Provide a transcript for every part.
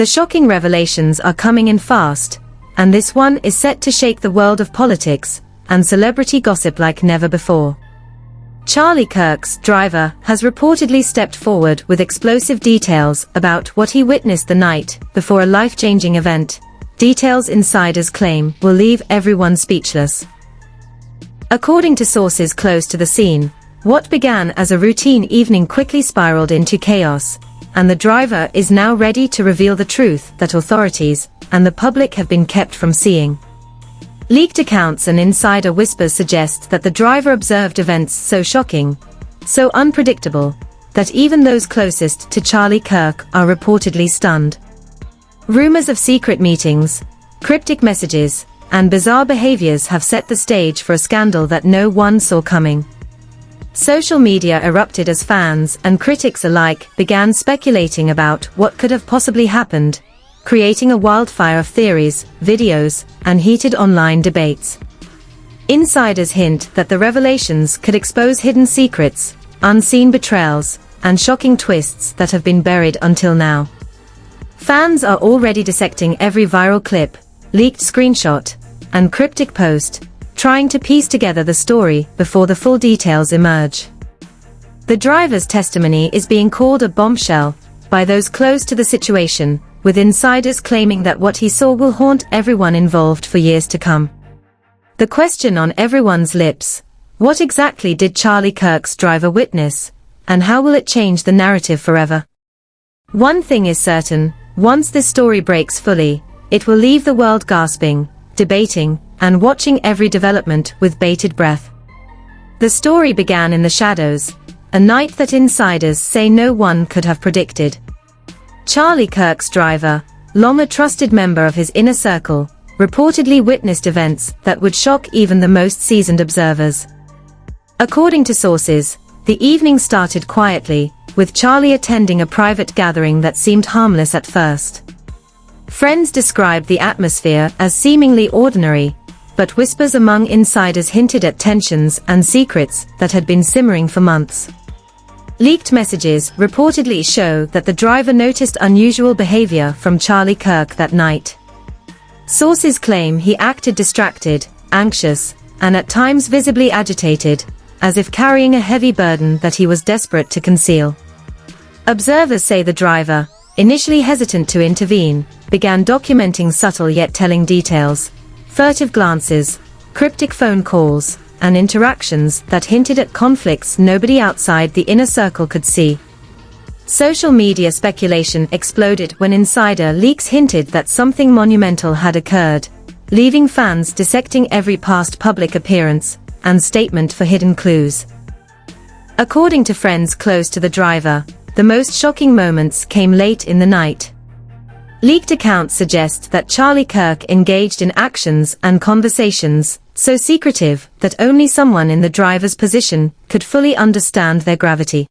The shocking revelations are coming in fast, and this one is set to shake the world of politics and celebrity gossip like never before. Charlie Kirk's driver has reportedly stepped forward with explosive details about what he witnessed the night before a life-changing event. Details insiders claim will leave everyone speechless. According to sources close to the scene, what began as a routine evening quickly spiraled into chaos, and the driver is now ready to reveal the truth that authorities and the public have been kept from seeing. Leaked accounts and insider whispers suggest that the driver observed events so shocking, so unpredictable, that even those closest to Charlie Kirk are reportedly stunned. Rumors of secret meetings, cryptic messages, and bizarre behaviors have set the stage for a scandal that no one saw coming. Social media erupted as fans and critics alike began speculating about what could have possibly happened, creating a wildfire of theories, videos, and heated online debates. Insiders hint that the revelations could expose hidden secrets, unseen betrayals, and shocking twists that have been buried until now. Fans are already dissecting every viral clip, leaked screenshot, and cryptic post, trying to piece together the story before the full details emerge. The driver's testimony is being called a bombshell by those close to the situation, with insiders claiming that what he saw will haunt everyone involved for years to come. The question on everyone's lips: what exactly did Charlie Kirk's driver witness, and how will it change the narrative forever? One thing is certain: once this story breaks fully, it will leave the world gasping, debating, and watching every development with bated breath. The story began in the shadows, a night that insiders say no one could have predicted. Charlie Kirk's driver, long a trusted member of his inner circle, reportedly witnessed events that would shock even the most seasoned observers. According to sources, the evening started quietly, with Charlie attending a private gathering that seemed harmless at first. Friends described the atmosphere as seemingly ordinary, but whispers among insiders hinted at tensions and secrets that had been simmering for months. Leaked messages reportedly show that the driver noticed unusual behavior from Charlie Kirk that night. Sources claim he acted distracted, anxious, and at times visibly agitated, as if carrying a heavy burden that he was desperate to conceal. Observers say the driver, initially hesitant to intervene, began documenting subtle yet telling details, furtive glances, cryptic phone calls, and interactions that hinted at conflicts nobody outside the inner circle could see. Social media speculation exploded when insider leaks hinted that something monumental had occurred, leaving fans dissecting every past public appearance and statement for hidden clues. According to friends close to the driver, the most shocking moments came late in the night. Leaked accounts suggest that Charlie Kirk engaged in actions and conversations so secretive that only someone in the driver's position could fully understand their gravity.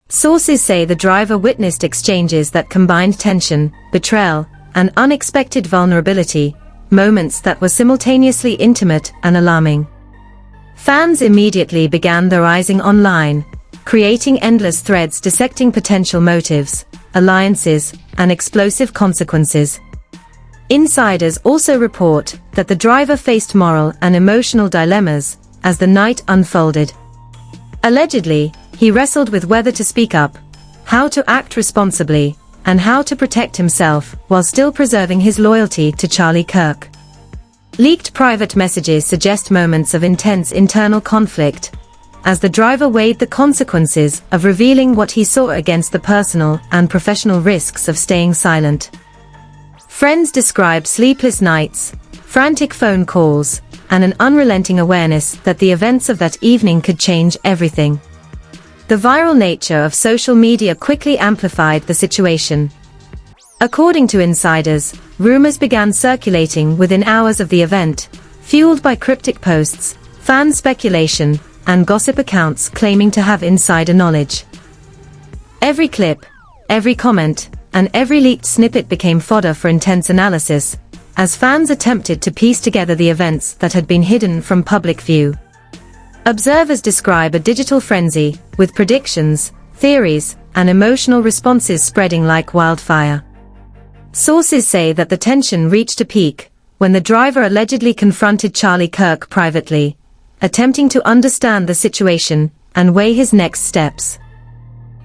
Sources say the driver witnessed exchanges that combined tension, betrayal, and unexpected vulnerability, moments that were simultaneously intimate and alarming. Fans immediately began theorizing online, creating endless threads dissecting potential motives, alliances, and explosive consequences. Insiders also report that the driver faced moral and emotional dilemmas as the night unfolded. Allegedly, he wrestled with whether to speak up, how to act responsibly, and how to protect himself while still preserving his loyalty to Charlie Kirk. Leaked private messages suggest moments of intense internal conflict, as the driver weighed the consequences of revealing what he saw against the personal and professional risks of staying silent. Friends described sleepless nights, frantic phone calls, and an unrelenting awareness that the events of that evening could change everything. The viral nature of social media quickly amplified the situation. According to insiders, rumors began circulating within hours of the event, fueled by cryptic posts, fan speculation, and gossip accounts claiming to have insider knowledge. Every clip, every comment, and every leaked snippet became fodder for intense analysis, as fans attempted to piece together the events that had been hidden from public view. Observers describe a digital frenzy, with predictions, theories, and emotional responses spreading like wildfire. Sources say that the tension reached a peak when the driver allegedly confronted Charlie Kirk privately, attempting to understand the situation and weigh his next steps.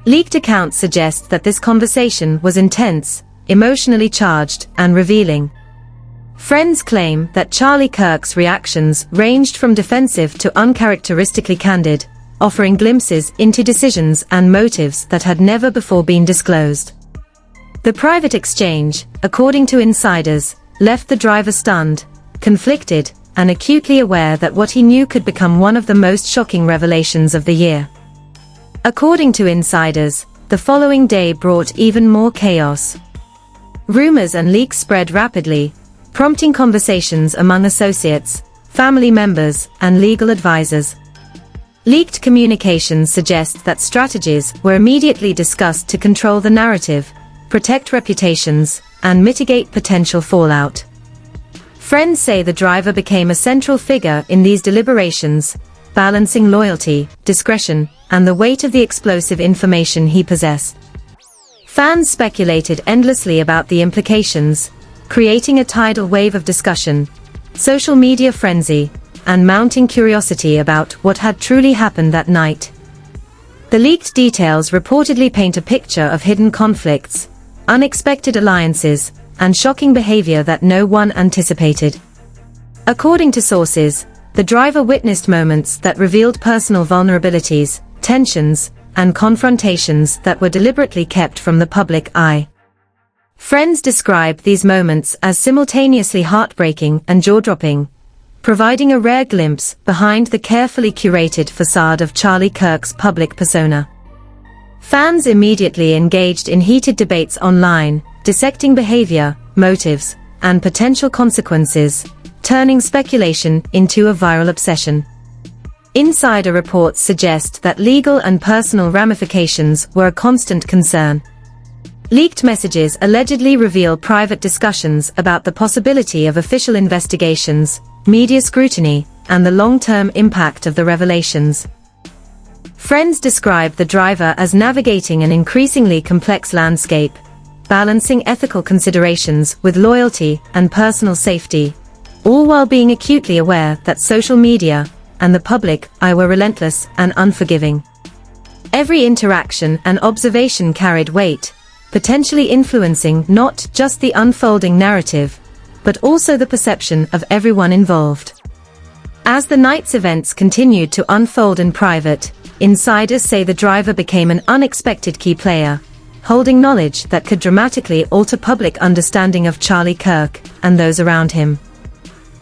Leaked accounts suggest that this conversation was intense, emotionally charged, and revealing. Friends claim that Charlie Kirk's reactions ranged from defensive to uncharacteristically candid, offering glimpses into decisions and motives that had never before been disclosed. The private exchange, according to insiders, left the driver stunned, conflicted, and acutely aware that what he knew could become one of the most shocking revelations of the year. According to insiders, the following day brought even more chaos. Rumors and leaks spread rapidly, prompting conversations among associates, family members, and legal advisors. Leaked communications suggest that strategies were immediately discussed to control the narrative, protect reputations, and mitigate potential fallout. Friends say the driver became a central figure in these deliberations, balancing loyalty, discretion, and the weight of the explosive information he possessed. Fans speculated endlessly about the implications, creating a tidal wave of discussion, social media frenzy, and mounting curiosity about what had truly happened that night. The leaked details reportedly paint a picture of hidden conflicts, unexpected alliances, and shocking behavior that no one anticipated. According to sources, the driver witnessed moments that revealed personal vulnerabilities, tensions, and confrontations that were deliberately kept from the public eye. Friends describe these moments as simultaneously heartbreaking and jaw-dropping, providing a rare glimpse behind the carefully curated facade of Charlie Kirk's public persona. Fans immediately engaged in heated debates online, dissecting behavior, motives, and potential consequences, turning speculation into a viral obsession. Insider reports suggest that legal and personal ramifications were a constant concern. Leaked messages allegedly reveal private discussions about the possibility of official investigations, media scrutiny, and the long-term impact of the revelations. Friends describe the driver as navigating an increasingly complex landscape, balancing ethical considerations with loyalty and personal safety, all while being acutely aware that social media and the public eye were relentless and unforgiving. Every interaction and observation carried weight, potentially influencing not just the unfolding narrative, but also the perception of everyone involved. As the night's events continued to unfold in private, insiders say the driver became an unexpected key player, holding knowledge that could dramatically alter public understanding of Charlie Kirk and those around him.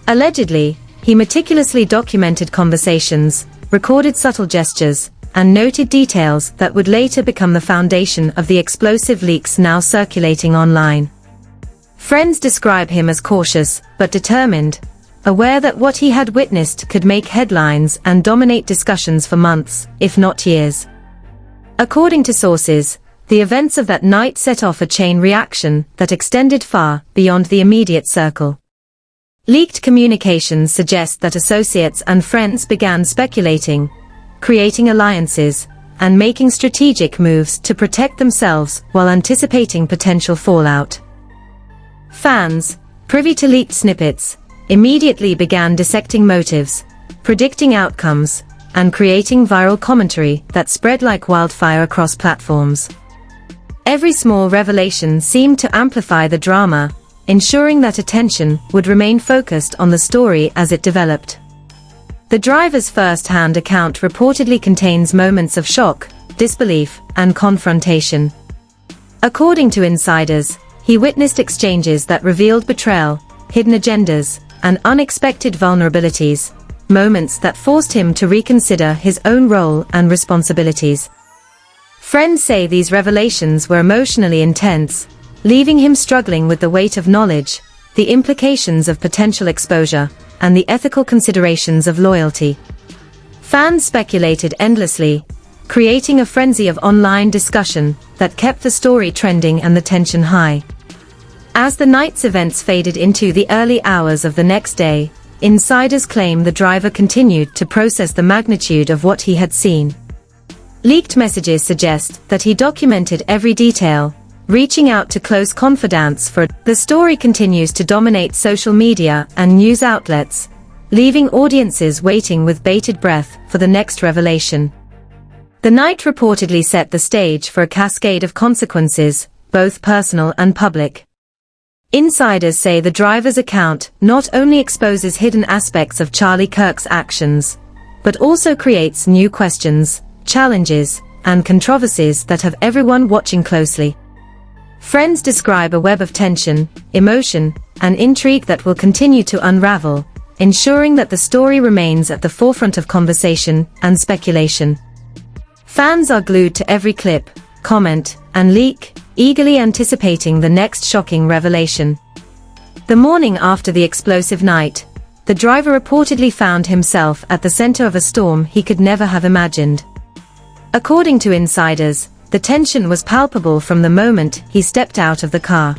Allegedly, he meticulously documented conversations, recorded subtle gestures, and noted details that would later become the foundation of the explosive leaks now circulating online. Friends describe him as cautious but determined, aware that what he had witnessed could make headlines and dominate discussions for months, if not years. According to sources, the events of that night set off a chain reaction that extended far beyond the immediate circle. Leaked communications suggest that associates and friends began speculating, creating alliances, and making strategic moves to protect themselves while anticipating potential fallout. Fans, privy to leaked snippets, immediately began dissecting motives, predicting outcomes, and creating viral commentary that spread like wildfire across platforms. Every small revelation seemed to amplify the drama, ensuring that attention would remain focused on the story as it developed. The driver's first-hand account reportedly contains moments of shock, disbelief, and confrontation. According to insiders, he witnessed exchanges that revealed betrayal, hidden agendas, and unexpected vulnerabilities, moments that forced him to reconsider his own role and responsibilities. Friends say these revelations were emotionally intense, leaving him struggling with the weight of knowledge, the implications of potential exposure, and the ethical considerations of loyalty. Fans speculated endlessly, creating a frenzy of online discussion that kept the story trending and the tension high. As the night's events faded into the early hours of the next day, insiders claim the driver continued to process the magnitude of what he had seen. Leaked messages suggest that he documented every detail, reaching out to close confidants for the story continues to dominate social media and news outlets, leaving audiences waiting with bated breath for the next revelation. The night reportedly set the stage for a cascade of consequences, both personal and public. Insiders say the driver's account not only exposes hidden aspects of Charlie Kirk's actions, but also creates new questions, challenges, and controversies that have everyone watching closely. Friends describe a web of tension, emotion, and intrigue that will continue to unravel, ensuring that the story remains at the forefront of conversation and speculation. Fans are glued to every clip, comment, and leak, eagerly anticipating the next shocking revelation. The morning after the explosive night, the driver reportedly found himself at the center of a storm he could never have imagined. According to insiders, the tension was palpable from the moment he stepped out of the car.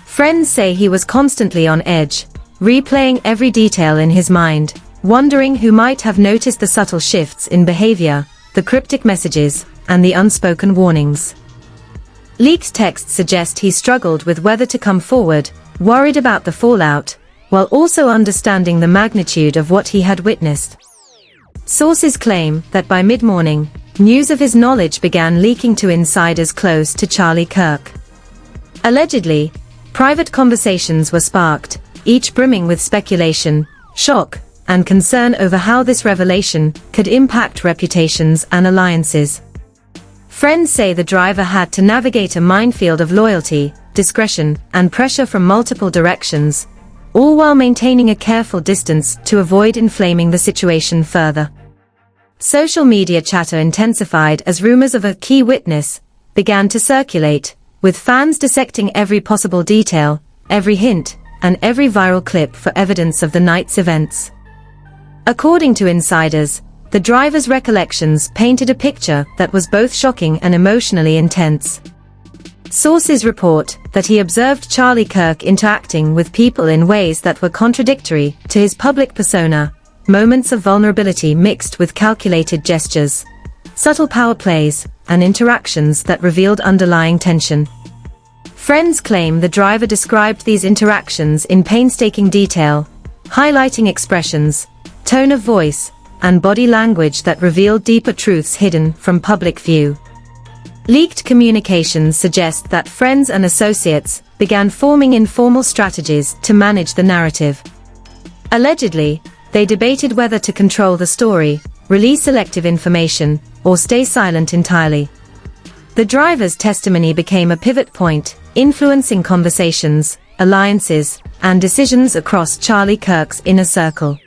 Friends say he was constantly on edge, replaying every detail in his mind, wondering who might have noticed the subtle shifts in behavior, the cryptic messages, and the unspoken warnings. Leaked texts suggest he struggled with whether to come forward, worried about the fallout, while also understanding the magnitude of what he had witnessed. Sources claim that by mid-morning, news of his knowledge began leaking to insiders close to Charlie Kirk. Allegedly, private conversations were sparked, each brimming with speculation, shock, and concern over how this revelation could impact reputations and alliances. Friends say the driver had to navigate a minefield of loyalty, discretion, and pressure from multiple directions, all while maintaining a careful distance to avoid inflaming the situation further. Social media chatter intensified as rumors of a key witness began to circulate, with fans dissecting every possible detail, every hint, and every viral clip for evidence of the night's events. According to insiders, the driver's recollections painted a picture that was both shocking and emotionally intense. Sources report that he observed Charlie Kirk interacting with people in ways that were contradictory to his public persona, moments of vulnerability mixed with calculated gestures, subtle power plays, and interactions that revealed underlying tension. Friends claim the driver described these interactions in painstaking detail, highlighting expressions, tone of voice, and body language that revealed deeper truths hidden from public view. Leaked communications suggest that friends and associates began forming informal strategies to manage the narrative. Allegedly, they debated whether to control the story, release selective information, or stay silent entirely. The driver's testimony became a pivot point, influencing conversations, alliances, and decisions across Charlie Kirk's inner circle.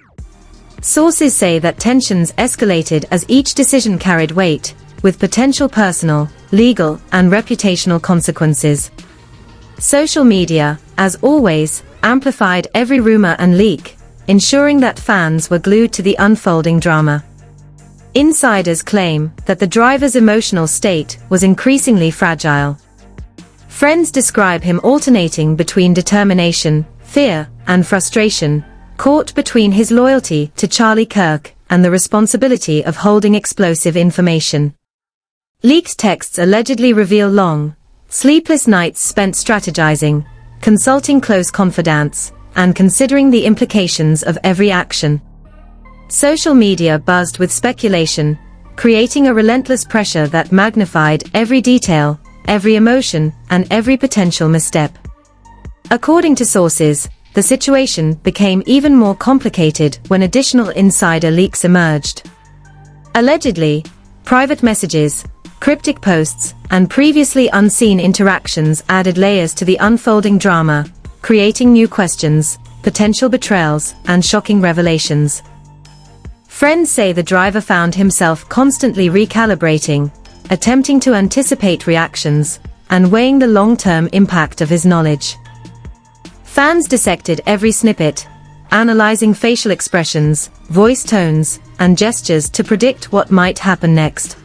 Sources say that tensions escalated as each decision carried weight, with potential personal, legal, and reputational consequences. Social media, as always, amplified every rumor and leak, ensuring that fans were glued to the unfolding drama. Insiders claim that the driver's emotional state was increasingly fragile. Friends describe him alternating between determination, fear, and frustration, caught between his loyalty to Charlie Kirk and the responsibility of holding explosive information. Leaked texts allegedly reveal long, sleepless nights spent strategizing, consulting close confidants, and considering the implications of every action. Social media buzzed with speculation, creating a relentless pressure that magnified every detail, every emotion, and every potential misstep. According to sources, the situation became even more complicated when additional insider leaks emerged. Allegedly, private messages, cryptic posts, and previously unseen interactions added layers to the unfolding drama, creating new questions, potential betrayals, and shocking revelations. Friends say the driver found himself constantly recalibrating, attempting to anticipate reactions, and weighing the long-term impact of his knowledge. Fans dissected every snippet, analyzing facial expressions, voice tones, and gestures to predict what might happen next.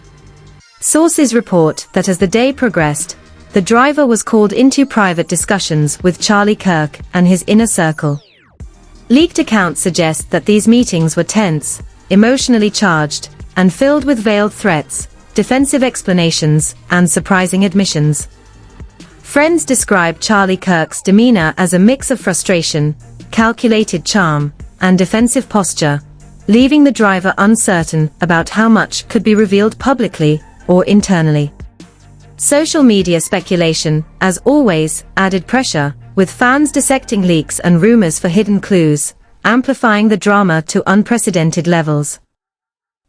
Sources report that as the day progressed, the driver was called into private discussions with Charlie Kirk and his inner circle. Leaked accounts suggest that these meetings were tense, emotionally charged, and filled with veiled threats, defensive explanations, and surprising admissions. Friends describe Charlie Kirk's demeanor as a mix of frustration, calculated charm, and defensive posture, leaving the driver uncertain about how much could be revealed publicly or internally. Social media speculation, as always, added pressure, with fans dissecting leaks and rumors for hidden clues, amplifying the drama to unprecedented levels.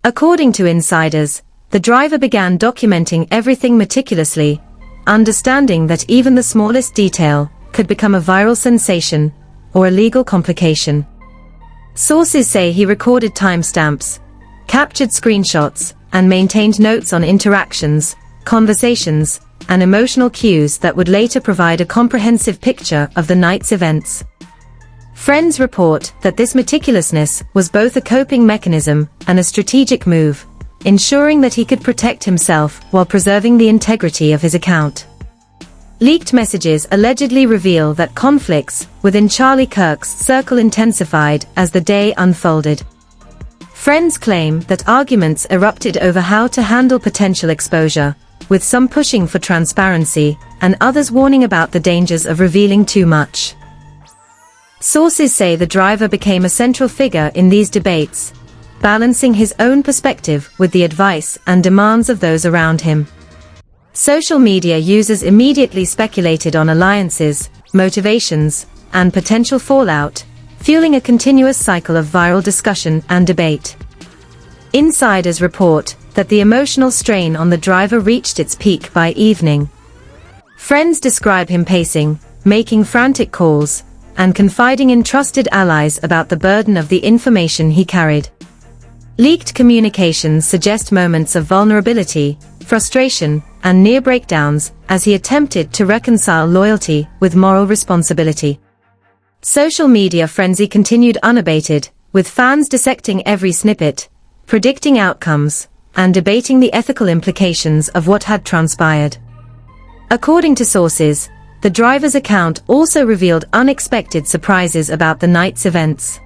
According to insiders, the driver began documenting everything meticulously, understanding that even the smallest detail could become a viral sensation or a legal complication. Sources say he recorded timestamps, captured screenshots, and maintained notes on interactions, conversations, and emotional cues that would later provide a comprehensive picture of the night's events. Friends report that this meticulousness was both a coping mechanism and a strategic move, ensuring that he could protect himself while preserving the integrity of his account. Leaked messages allegedly reveal that conflicts within Charlie Kirk's circle intensified as the day unfolded. Friends claim that arguments erupted over how to handle potential exposure, with some pushing for transparency and others warning about the dangers of revealing too much. Sources say the driver became a central figure in these debates, balancing his own perspective with the advice and demands of those around him. Social media users immediately speculated on alliances, motivations, and potential fallout, fueling a continuous cycle of viral discussion and debate. Insiders report that the emotional strain on the driver reached its peak by evening. Friends describe him pacing, making frantic calls, and confiding in trusted allies about the burden of the information he carried. Leaked communications suggest moments of vulnerability, frustration, and near breakdowns as he attempted to reconcile loyalty with moral responsibility. Social media frenzy continued unabated, with fans dissecting every snippet, predicting outcomes, and debating the ethical implications of what had transpired. According to sources, the driver's account also revealed unexpected surprises about the night's events.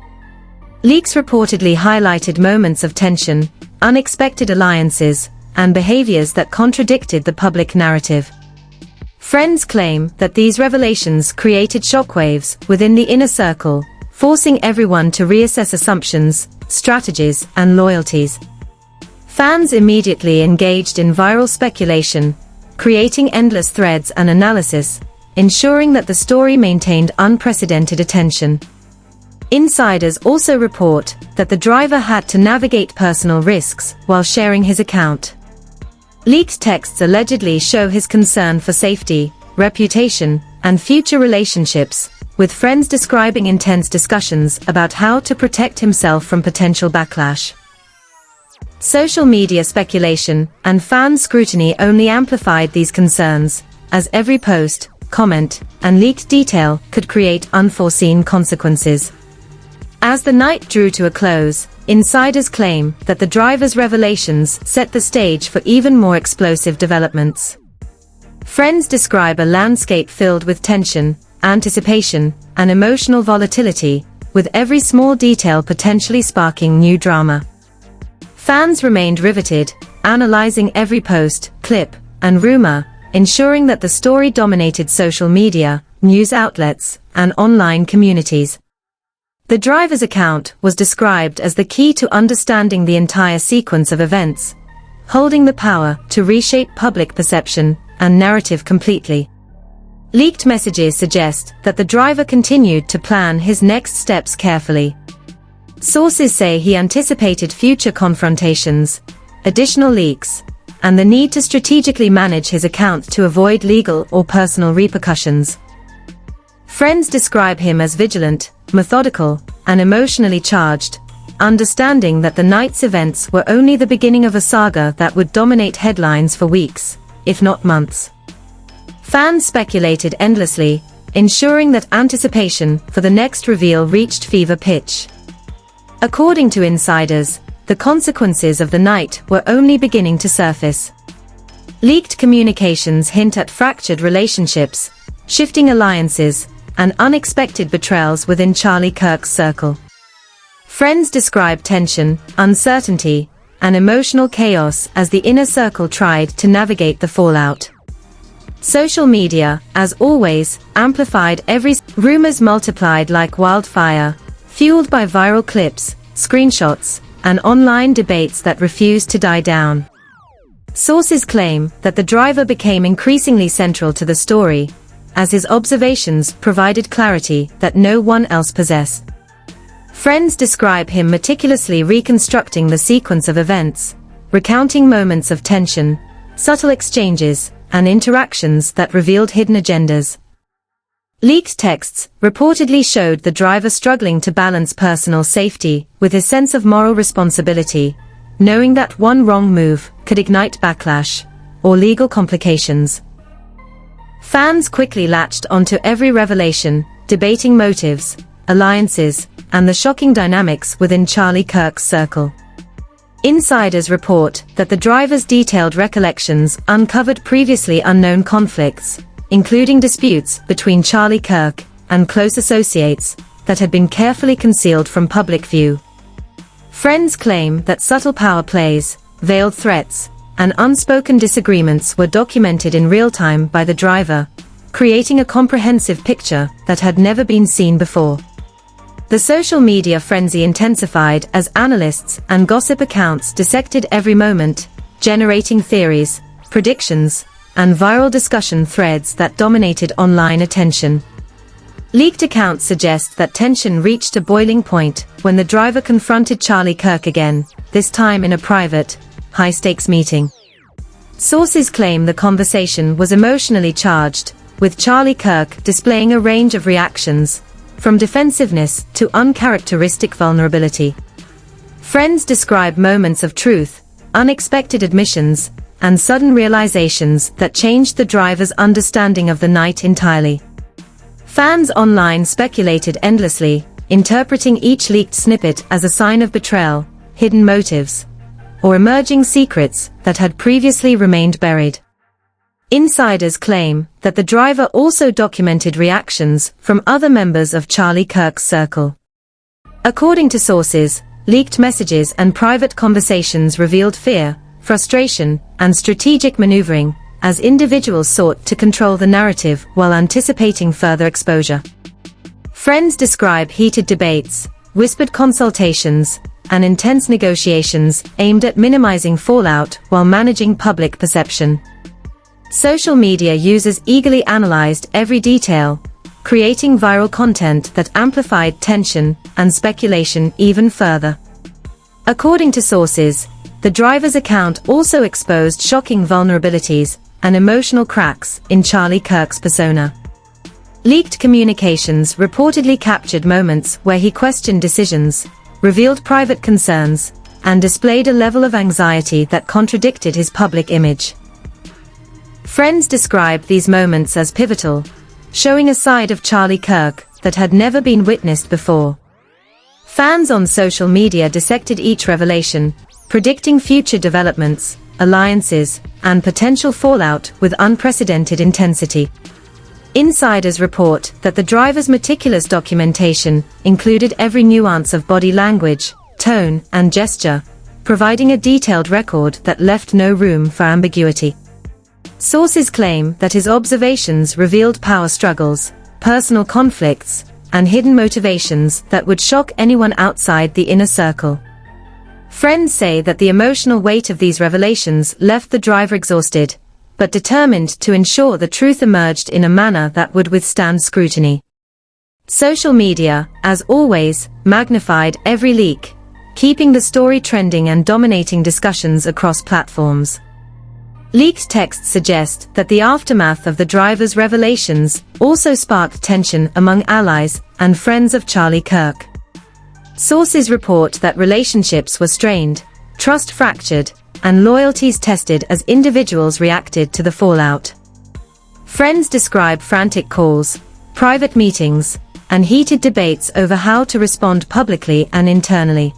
Leaks reportedly highlighted moments of tension, unexpected alliances, and behaviors that contradicted the public narrative. Friends claim that these revelations created shockwaves within the inner circle, forcing everyone to reassess assumptions, strategies, and loyalties. Fans immediately engaged in viral speculation, creating endless threads and analysis, ensuring that the story maintained unprecedented attention. Insiders also report that the driver had to navigate personal risks while sharing his account. Leaked texts allegedly show his concern for safety, reputation, and future relationships, with friends describing intense discussions about how to protect himself from potential backlash. Social media speculation and fan scrutiny only amplified these concerns, as every post, comment, and leaked detail could create unforeseen consequences. As the night drew to a close, insiders claim that the driver's revelations set the stage for even more explosive developments. Friends describe a landscape filled with tension, anticipation, and emotional volatility, with every small detail potentially sparking new drama. Fans remained riveted, analyzing every post, clip, and rumor, ensuring that the story dominated social media, news outlets, and online communities. The driver's account was described as the key to understanding the entire sequence of events, holding the power to reshape public perception and narrative completely. Leaked messages suggest that the driver continued to plan his next steps carefully. Sources say he anticipated future confrontations, additional leaks, and the need to strategically manage his account to avoid legal or personal repercussions. Friends describe him as vigilant, methodical, and emotionally charged, understanding that the night's events were only the beginning of a saga that would dominate headlines for weeks, if not months. Fans speculated endlessly, ensuring that anticipation for the next reveal reached fever pitch. According to insiders, the consequences of the night were only beginning to surface. Leaked communications hint at fractured relationships, shifting alliances, and unexpected betrayals within Charlie Kirk's circle. Friends describe tension, uncertainty, and emotional chaos as the inner circle tried to navigate the fallout. Social media, as always, amplified every rumors multiplied like wildfire, fueled by viral clips, screenshots, and online debates that refused to die down. Sources claim that the driver became increasingly central to the story, as his observations provided clarity that no one else possessed. Friends describe him meticulously reconstructing the sequence of events, recounting moments of tension, subtle exchanges, and interactions that revealed hidden agendas. Leaked texts reportedly showed the driver struggling to balance personal safety with his sense of moral responsibility, knowing that one wrong move could ignite backlash or legal complications. Fans quickly latched onto every revelation, debating motives, alliances, and the shocking dynamics within Charlie Kirk's circle. Insiders report that the driver's detailed recollections uncovered previously unknown conflicts, including disputes between Charlie Kirk and close associates that had been carefully concealed from public view. Friends claim that subtle power plays, veiled threats, and unspoken disagreements were documented in real time by the driver, creating a comprehensive picture that had never been seen before. The social media frenzy intensified as analysts and gossip accounts dissected every moment, generating theories, predictions, and viral discussion threads that dominated online attention. Leaked accounts suggest that tension reached a boiling point when the driver confronted Charlie Kirk again, this time in a private, high-stakes meeting. Sources claim the conversation was emotionally charged, with Charlie Kirk displaying a range of reactions, from defensiveness to uncharacteristic vulnerability. Friends describe moments of truth, unexpected admissions, and sudden realizations that changed the driver's understanding of the night entirely. Fans online speculated endlessly, interpreting each leaked snippet as a sign of betrayal, hidden motives, or emerging secrets that had previously remained buried. Insiders claim that the driver also documented reactions from other members of Charlie Kirk's circle. According to sources, leaked messages and private conversations revealed fear, frustration, and strategic maneuvering, as individuals sought to control the narrative while anticipating further exposure. Friends describe heated debates, whispered consultations, and intense negotiations aimed at minimizing fallout while managing public perception. Social media users eagerly analyzed every detail, creating viral content that amplified tension and speculation even further. According to sources, the driver's account also exposed shocking vulnerabilities and emotional cracks in Charlie Kirk's persona. Leaked communications reportedly captured moments where he questioned decisions, revealed private concerns, and displayed a level of anxiety that contradicted his public image. Friends describe these moments as pivotal, showing a side of Charlie Kirk that had never been witnessed before. Fans on social media dissected each revelation, predicting future developments, alliances, and potential fallout with unprecedented intensity. Insiders report that the driver's meticulous documentation included every nuance of body language, tone, and gesture, providing a detailed record that left no room for ambiguity. Sources claim that his observations revealed power struggles, personal conflicts, and hidden motivations that would shock anyone outside the inner circle. Friends say that the emotional weight of these revelations left the driver exhausted, but determined to ensure the truth emerged in a manner that would withstand scrutiny. Social media, as always, magnified every leak, keeping the story trending and dominating discussions across platforms. Leaked texts suggest that the aftermath of the driver's revelations also sparked tension among allies and friends of Charlie Kirk. Sources report that relationships were strained, trust fractured, and loyalties tested as individuals reacted to the fallout. Friends describe frantic calls, private meetings, and heated debates over how to respond publicly and internally.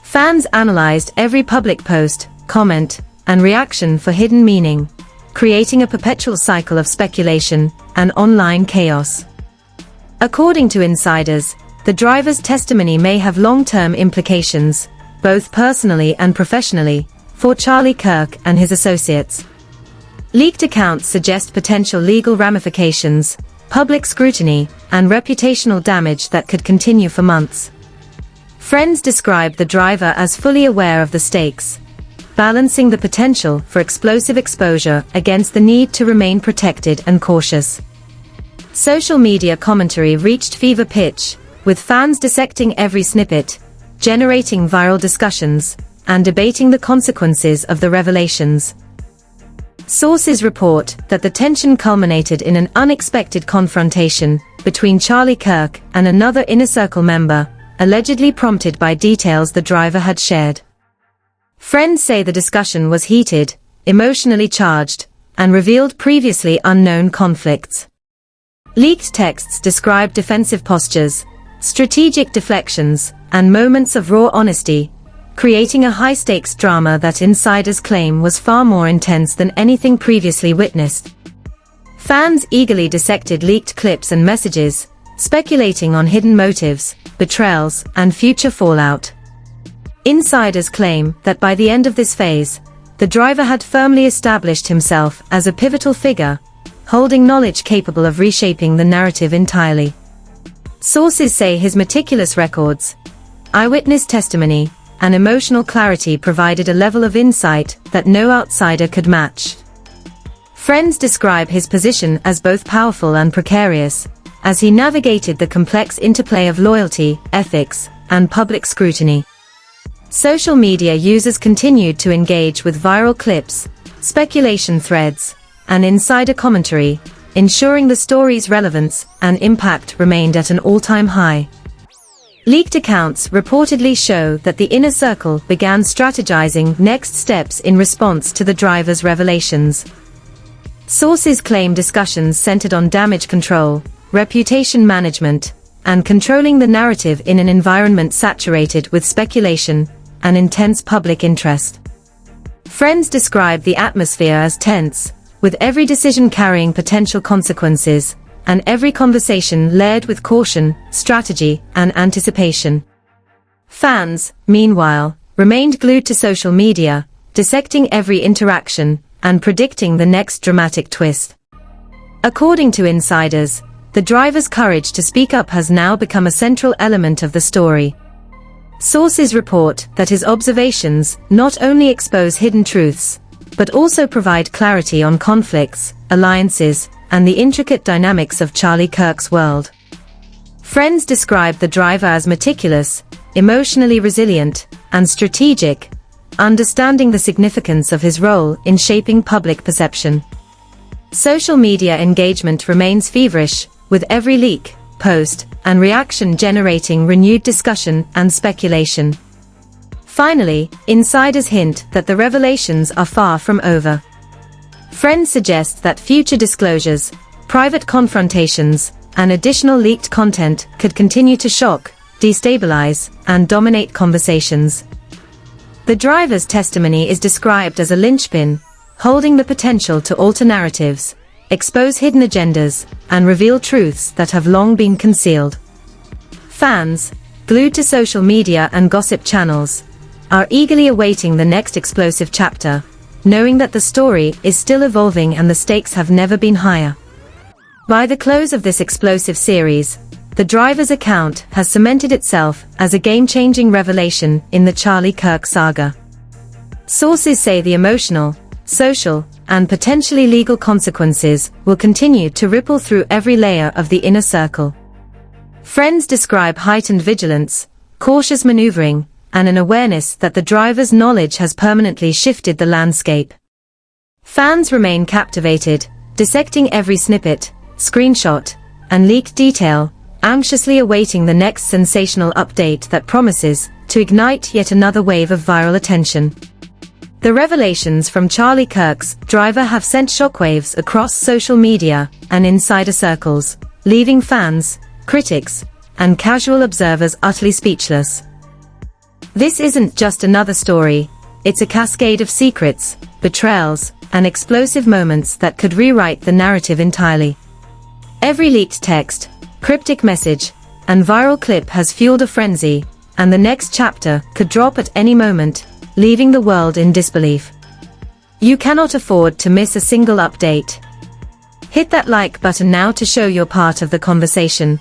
Fans analyzed every public post, comment, and reaction for hidden meaning, creating a perpetual cycle of speculation and online chaos. According to insiders, the driver's testimony may have long-term implications, both personally and professionally, for Charlie Kirk and his associates. Leaked accounts suggest potential legal ramifications, public scrutiny, and reputational damage that could continue for months. Friends describe the driver as fully aware of the stakes, balancing the potential for explosive exposure against the need to remain protected and cautious. Social media commentary reached fever pitch, with fans dissecting every snippet, generating viral discussions, and debating the consequences of the revelations. Sources report that the tension culminated in an unexpected confrontation between Charlie Kirk and another Inner Circle member, allegedly prompted by details the driver had shared. Friends say the discussion was heated, emotionally charged, and revealed previously unknown conflicts. Leaked texts describe defensive postures, strategic deflections, and moments of raw honesty, creating a high-stakes drama that insiders claim was far more intense than anything previously witnessed. Fans eagerly dissected leaked clips and messages, speculating on hidden motives, betrayals, and future fallout. Insiders claim that by the end of this phase, the driver had firmly established himself as a pivotal figure, holding knowledge capable of reshaping the narrative entirely. Sources say his meticulous records, eyewitness testimony, and emotional clarity provided a level of insight that no outsider could match. Friends describe his position as both powerful and precarious, as he navigated the complex interplay of loyalty, ethics, and public scrutiny. Social media users continued to engage with viral clips, speculation threads, and insider commentary, ensuring the story's relevance and impact remained at an all-time high. Leaked accounts reportedly show that the Inner Circle began strategizing next steps in response to the driver's revelations. Sources claim discussions centered on damage control, reputation management, and controlling the narrative in an environment saturated with speculation and intense public interest. Friends describe the atmosphere as tense, with every decision carrying potential consequences, and every conversation layered with caution, strategy, and anticipation. Fans, meanwhile, remained glued to social media, dissecting every interaction, and predicting the next dramatic twist. According to insiders, the driver's courage to speak up has now become a central element of the story. Sources report that his observations not only expose hidden truths, but also provide clarity on conflicts, alliances, and the intricate dynamics of Charlie Kirk's world. Friends describe the driver as meticulous, emotionally resilient, and strategic, understanding the significance of his role in shaping public perception. Social media engagement remains feverish, with every leak, post, and reaction generating renewed discussion and speculation. Finally, insiders hint that the revelations are far from over. Friends suggest that future disclosures, private confrontations, and additional leaked content could continue to shock, destabilize, and dominate conversations. The driver's testimony is described as a linchpin, holding the potential to alter narratives, expose hidden agendas, and reveal truths that have long been concealed. Fans, glued to social media and gossip channels, are eagerly awaiting the next explosive chapter, knowing that the story is still evolving and the stakes have never been higher. By the close of this explosive series, the driver's account has cemented itself as a game-changing revelation in the Charlie Kirk saga. Sources say the emotional, social, and potentially legal consequences will continue to ripple through every layer of the Inner Circle. Friends describe heightened vigilance, cautious maneuvering, and an awareness that the driver's knowledge has permanently shifted the landscape. Fans remain captivated, dissecting every snippet, screenshot, and leaked detail, anxiously awaiting the next sensational update that promises to ignite yet another wave of viral attention. The revelations from Charlie Kirk's driver have sent shockwaves across social media and insider circles, leaving fans, critics, and casual observers utterly speechless. This isn't just another story, it's a cascade of secrets, betrayals, and explosive moments that could rewrite the narrative entirely. Every leaked text, cryptic message, and viral clip has fueled a frenzy, and the next chapter could drop at any moment, leaving the world in disbelief. You cannot afford to miss a single update. Hit that like button now to show you're part of the conversation.